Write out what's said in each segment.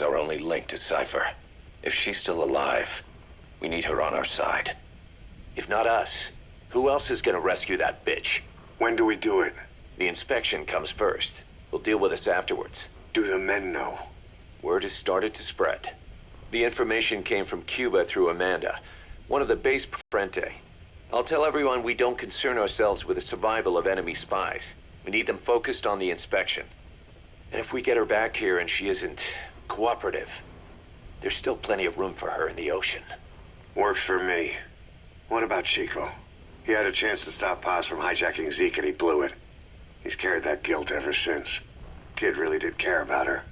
our only link to Cypher. If she's still alive, we need her on our side. If not us, who else is gonna rescue that bitch? When do we do it? The inspection comes first. We'll deal with us afterwards. Do the men know? Word has started to spread. The information came from Cuba through Amanda, one of the base Frente. I'll tell everyone we don't concern ourselves with the survival of enemy spies. We need them focused on the inspection. And if we get her back here and she isn't cooperative, there's still plenty of room for her in the ocean. Works for me. What about Chico? He had a chance to stop Paz from hijacking Zeke and he blew it. He's carried that guilt ever since. Kid really did care about her.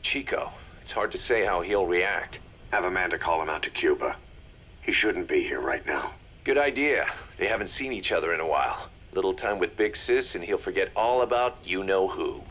Chico, it's hard to say how he'll react. Have Amanda call him out to Cuba. He shouldn't be here right now. Good idea. They haven't seen each other in a while. Little time with Big Sis and he'll forget all about you-know-who.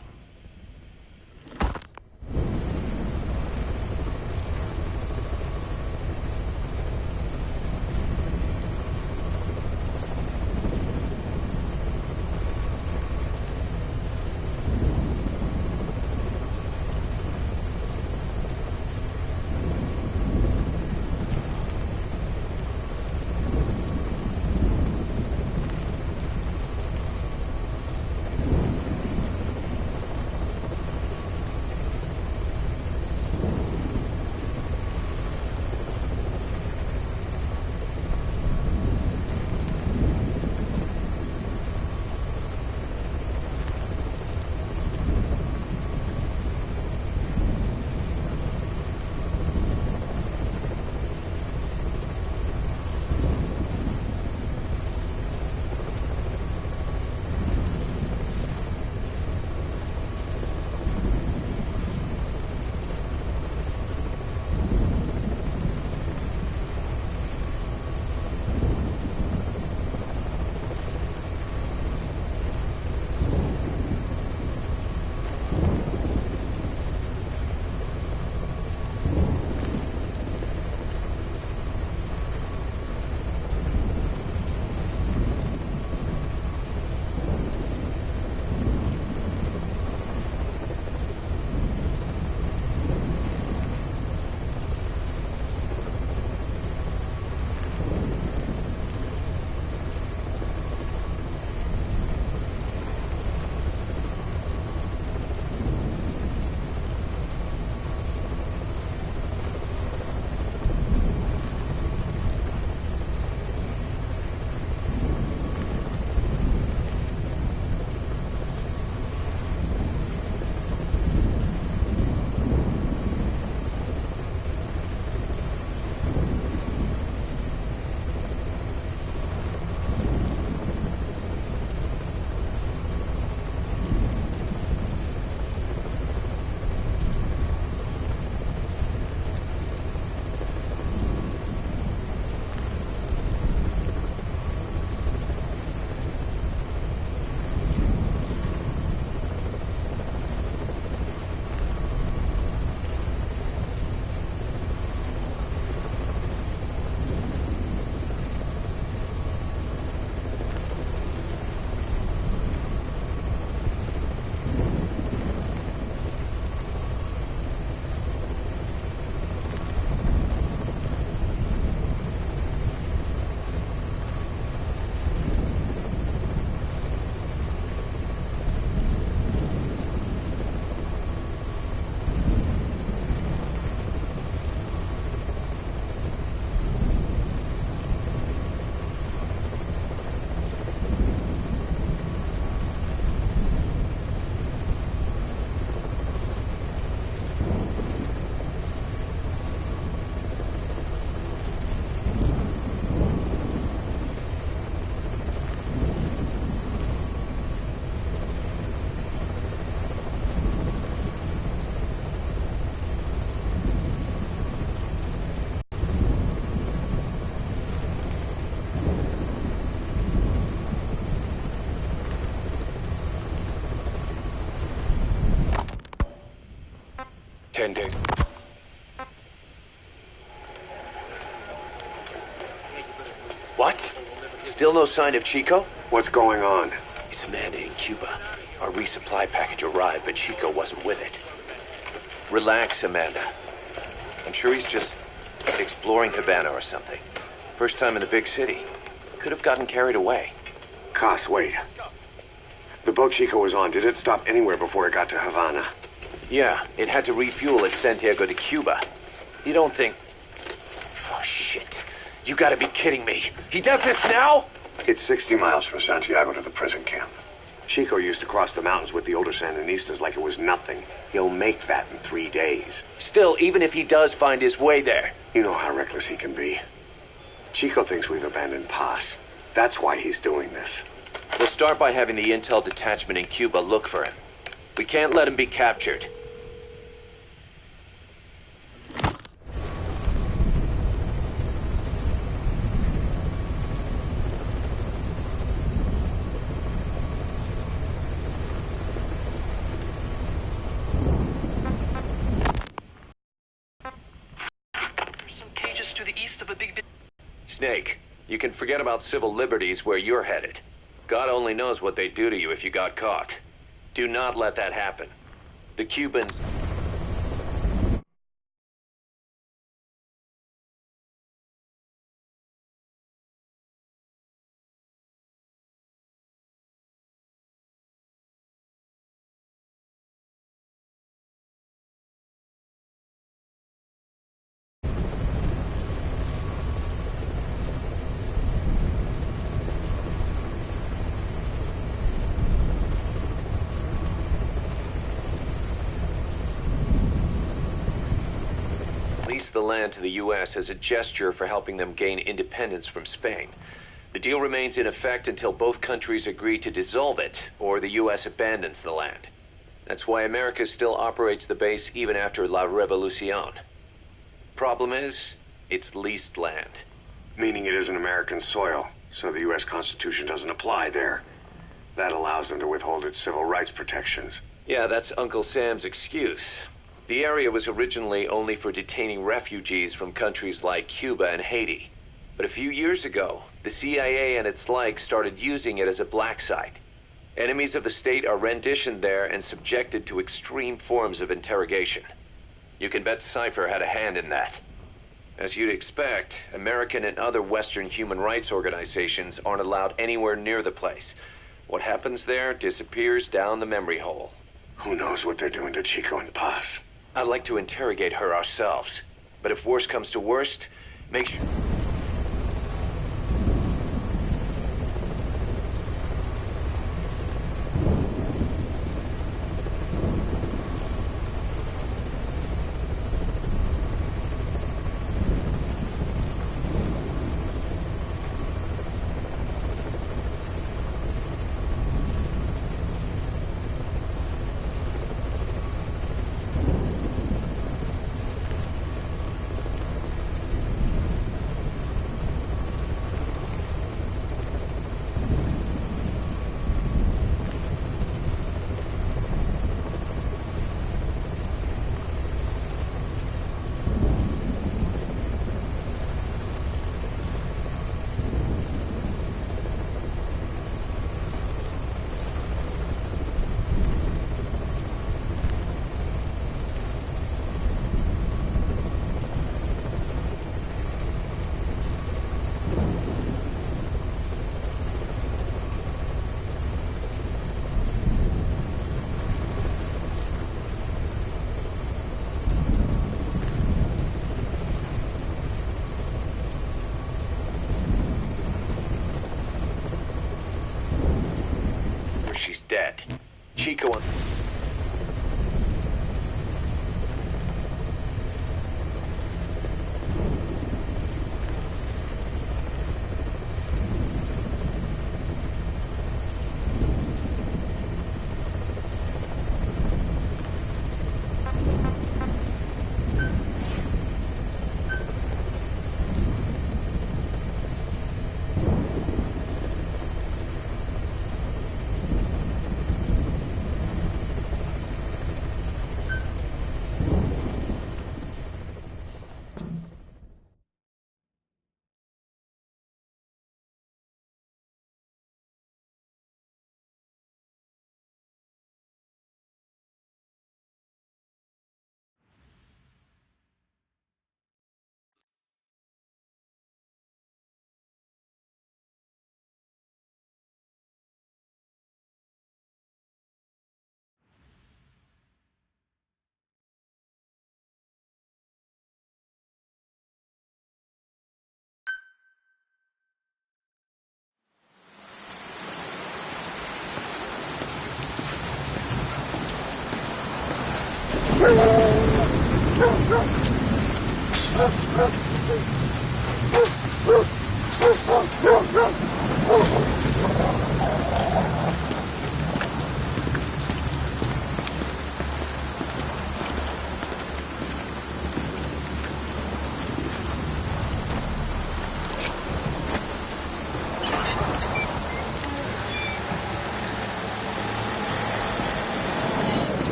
Tending. What? Still no sign of Chico? What's going on? It's Amanda in Cuba. Our resupply package arrived, but Chico wasn't with it. Relax, Amanda. I'm sure he's just exploring Havana or something. First time in the big city. Could have gotten carried away. Koss, wait. The boat Chico was on, did it stop anywhere before it got to Havana? Yeah, it had to refuel at Santiago de Cuba. You don't think... Oh, shit. You gotta be kidding me. He does this now? It's 60 miles from Santiago to the prison camp. Chico used to cross the mountains with the older Sandinistas like it was nothing. He'll make that in 3 days. Still, even if he does find his way there... You know how reckless he can be. Chico thinks we've abandoned Paz. That's why he's doing this. We'll start by having the intel detachment in Cuba look for him. We can't let him be captured. Snake, you can forget about civil liberties where you're headed. God only knows what they'd do to you if you got caught. Do not let that happen. The Cubans... the land to the U.S. as a gesture for helping them gain independence from Spain. The deal remains in effect until both countries agree to dissolve it, or the U.S. abandons the land. That's why America still operates the base even after La Revolucion. Problem is, it's leased land. Meaning it isn't American soil, so the U.S. Constitution doesn't apply there. That allows them to withhold its civil rights protections. Yeah, that's Uncle Sam's excuse. The area was originally only for detaining refugees from countries like Cuba and Haiti. But a few years ago, the CIA and its like started using it as a black site. Enemies of the state are renditioned there and subjected to extreme forms of interrogation. You can bet Cypher had a hand in that. As you'd expect, American and other Western human rights organizations aren't allowed anywhere near the place. What happens there disappears down the memory hole. Who knows what they're doing to Chico and Paz? I'd like to interrogate her ourselves. But if worst comes to worst, make sure...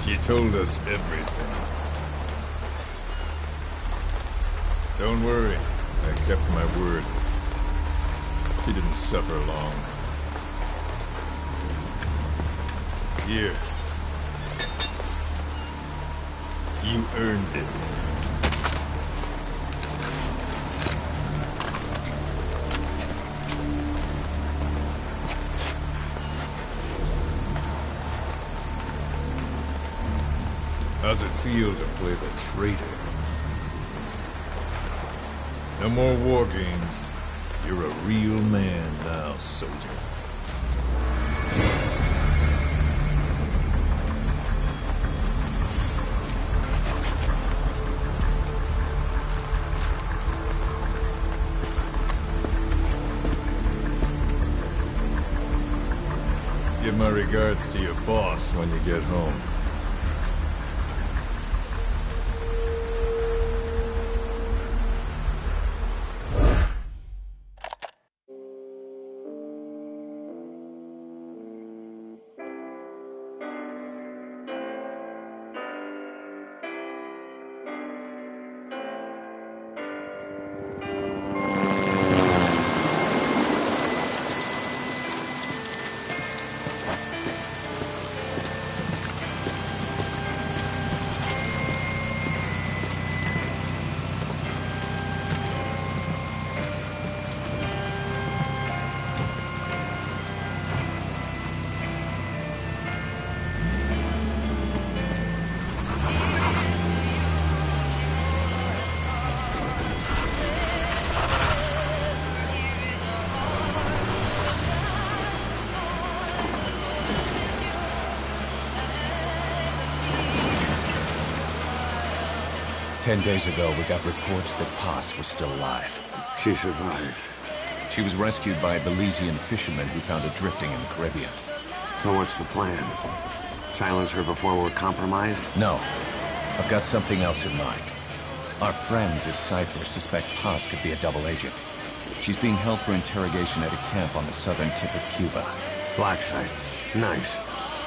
She told us everything. Don't worry, I kept my word. She didn't suffer long. Here. You earned it. How's it feel to play the traitor? No more war games. You're a real man now, soldier. Give my regards to your boss when you get home. "10 days ago, we got reports that Paz was still alive. She survived. She was rescued by a Belizean fisherman who found her drifting in the Caribbean. So what's the plan? Silence her before we're compromised? No, I've got something else in mind. Our friends at Cypher suspect Paz could be a double agent. She's being held for interrogation at a camp on the southern tip of Cuba. Black site. Nice.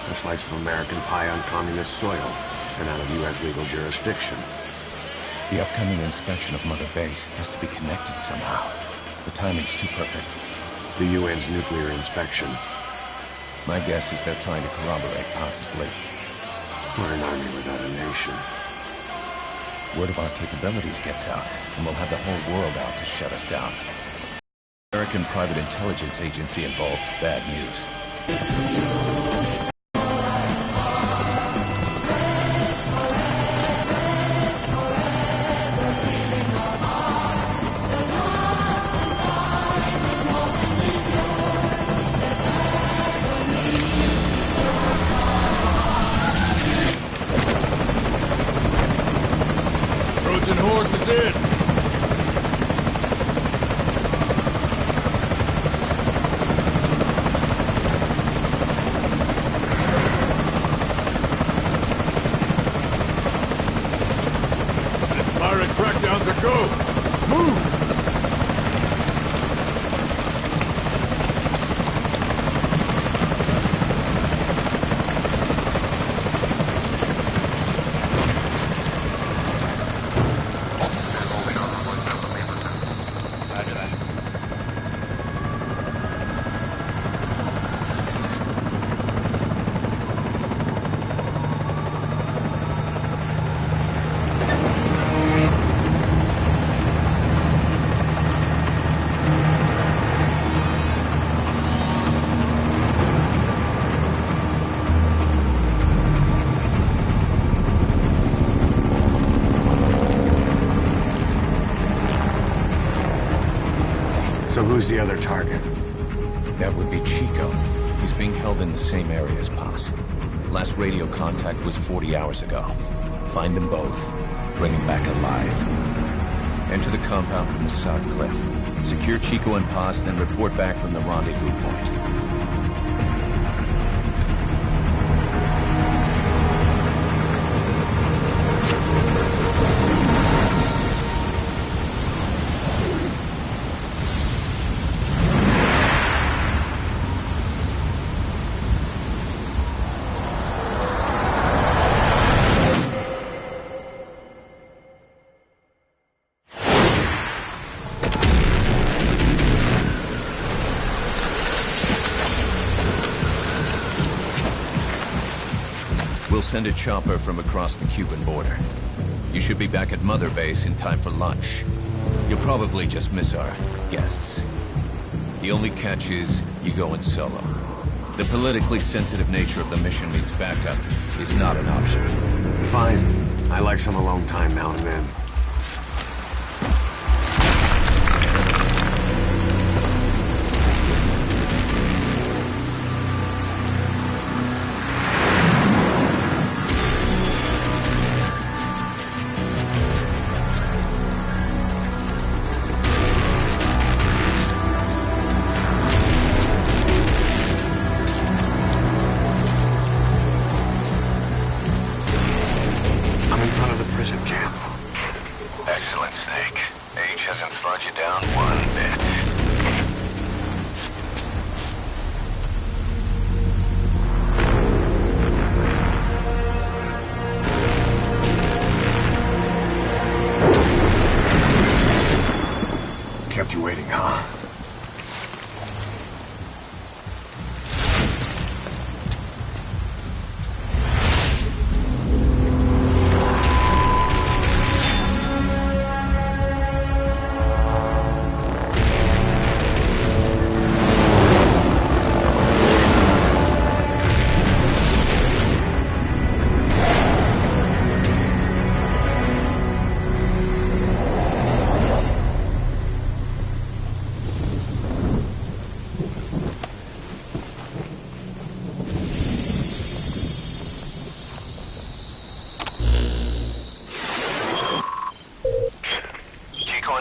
A slice of American pie on communist soil, and out of U.S. legal jurisdiction. The upcoming inspection of Mother Base has to be connected somehow. The timing's too perfect. The UN's nuclear inspection. My guess is they're trying to corroborate Paz's leak. We're an army without a nation. Word of our capabilities gets out, and we'll have the whole world out to shut us down. American private intelligence agency involved, bad news. Trojan horse is in! Pirate crackdowns are go! Move! who's the other target? That would be Chico. He's being held in the same area as Paz. Last radio contact was 40 hours ago. Find them both. Bring him back alive. Enter the compound from the south cliff. Secure Chico and Paz, then report back from the rendezvous point. We'll send a chopper from across the Cuban border. You should be back at Mother Base in time for lunch. You'll probably just miss our guests. The only catch is you go in solo. The politically sensitive nature of the mission means backup is not an option. Fine. I like some alone time now and then. Excellent, Snake. Age hasn't slowed you down one bit. Kept you waiting, huh?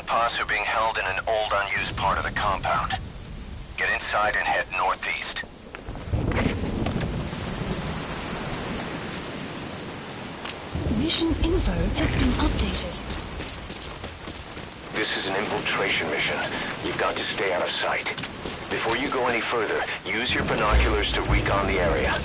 Paz are being held in an old, unused part of the compound. Get inside and head northeast. Mission info has been updated. This is an infiltration mission. You've got to stay out of sight. Before you go any further, use your binoculars to recon the area.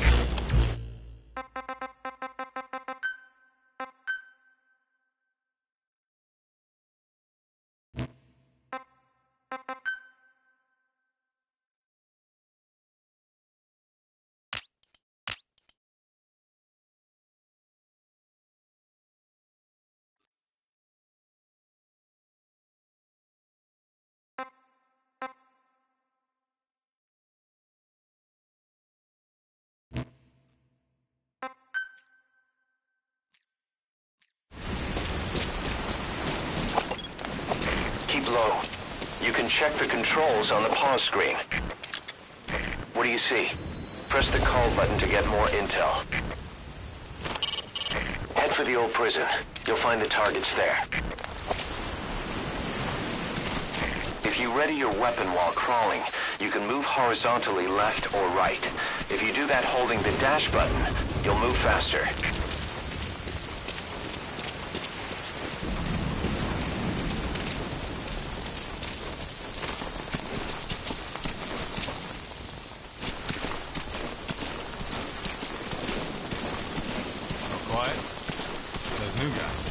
Keep low. You can check the controls on the pause screen. What do you see? Press the call button to get more intel. Head for the old prison. You'll find the targets there. If you ready your weapon while crawling, you can move horizontally left or right. If you do that holding the dash button, you'll move faster. Quiet. Those new guys.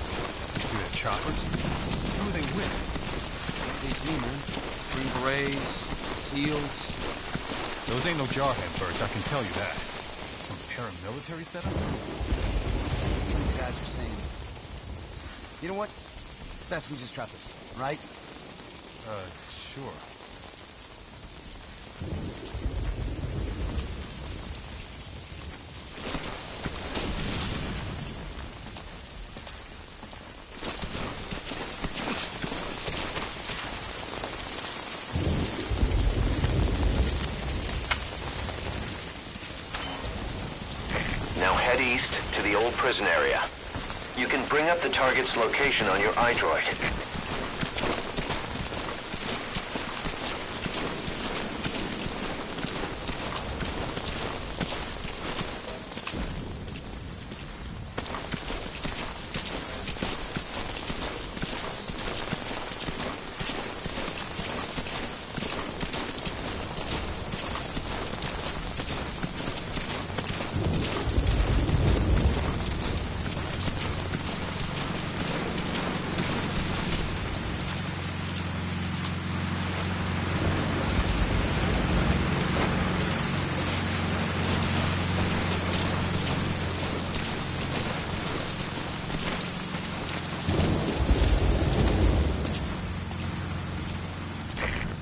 You see that choppers? Who are they with? Beats me, man. Green Berets, SEALs. Those ain't no jarhead birds, I can tell you that. Some paramilitary setup? Some of the guys are saying. You know what? It's best we just drop it, right? Sure. Head east to the old prison area. You can bring up the target's location on your iDroid.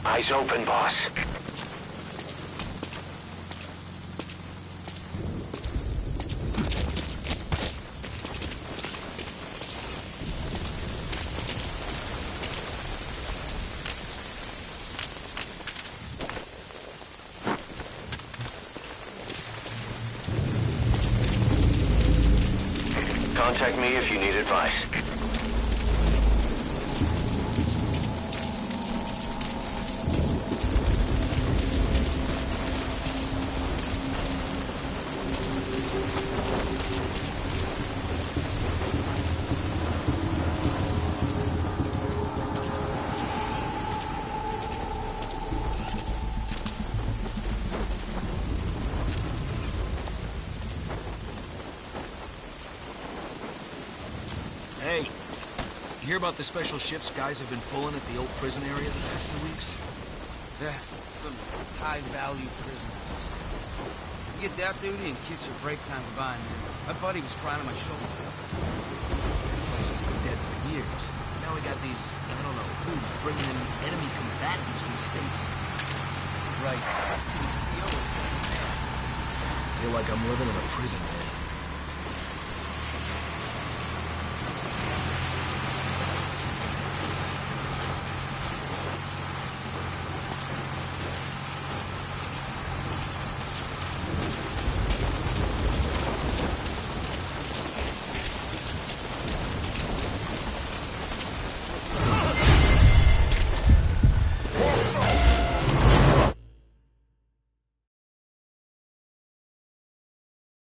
Eyes open, boss. Contact me if you need advice. Hey, you hear about the special shifts guys have been pulling at the old prison area the past 2 weeks? Yeah, some high-value prisoners. You get that duty and kiss your break time goodbye, man. My buddy was crying on my shoulder. The place has been dead for years. Now we got these, I don't know who's, bringing in enemy combatants from stateside. Right. The CO is taking care. Feel like I'm living in a prison, man.